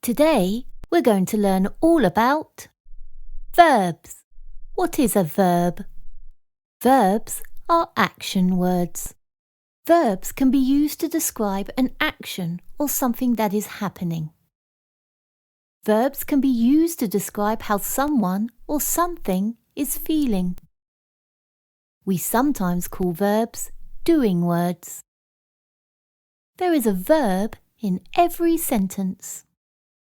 Today we're going to learn all about verbs. What is a verb? Verbs are action words. Verbs can be used to describe an action or something that is happening. Verbs can be used to describe how someone or something is feeling. We sometimes call verbs doing words. There is a verb in every sentence.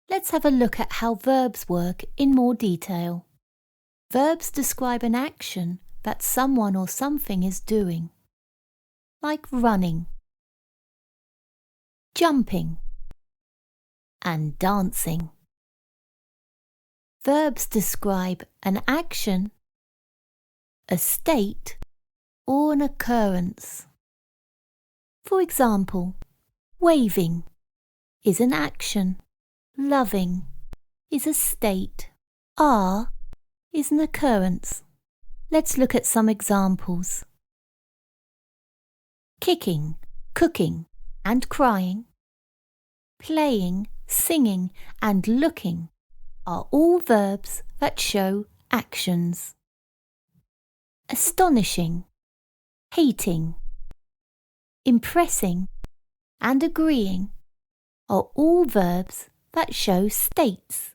Let's have a look at how verbs work in more detail. Verbs describe an action that someone or something is doing, like running, jumping, and dancing. Verbs describe an action, a state, or an occurrence. For example, waving is an action. Loving is a state. Are is an occurrence. Let's look at some examples. Kicking, cooking, and crying. Playing, singing, and looking are all verbs that show actions. Astonishing, hating, impressing, and agreeing are all verbs that show states.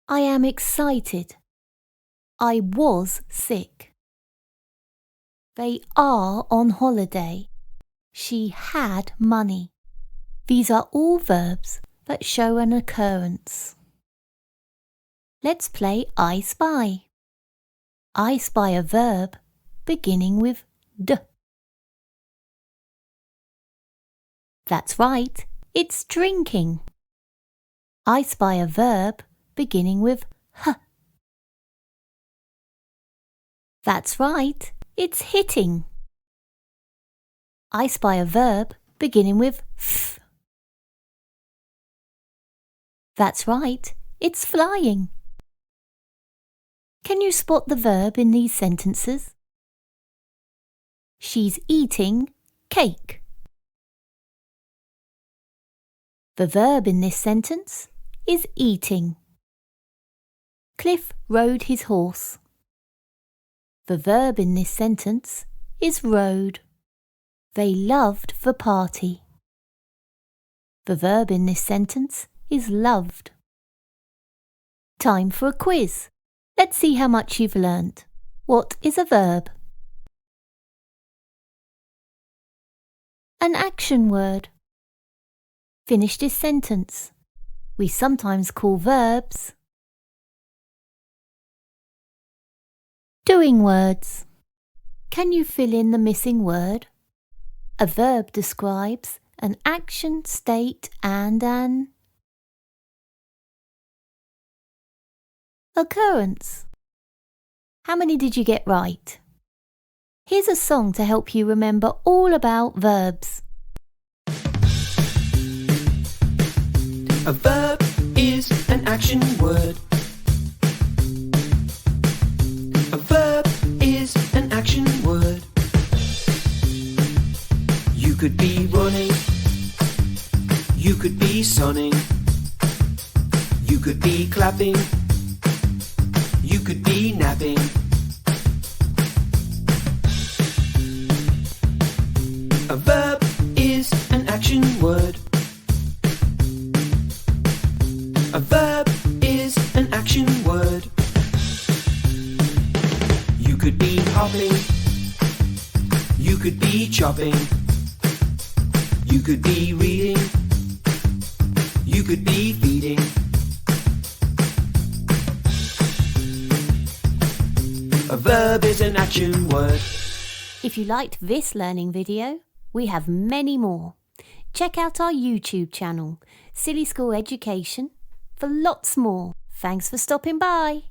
I am excited. I was sick. They are on holiday. She had money. These are all verbs that show an occurrence. Let's play I Spy. I spy a verb beginning with d. That's right, it's drinking. I spy a verb beginning with h. That's right, it's hitting. I spy a verb beginning with f. That's right, it's flying. Can you spot the verb in these sentences? She's eating cake. The verb in this sentence is eating. Cliff rode his horse. The verb in this sentence is rode. They loved the party. The verb in this sentence is loved. Time for a quiz. Let's see how much you've learnt. What is a verb? An action word. Finish this sentence. We sometimes call verbs doing words. Can you fill in the missing word? A verb describes an action, state, and an occurrence. How many did you get right? Here's a song to help you remember all about verbs. A verb is an action word. A verb is an action word. You could be running. You could be sunning. You could be clapping. You could be napping. A verb is an action word. A verb is an action word. You could be hopping. You could be chopping. You could be reading. You could be feeding. A verb is an action word. If you liked this learning video, we have many more. Check out our YouTube channel, Silly School Education, for lots more. Thanks for stopping by.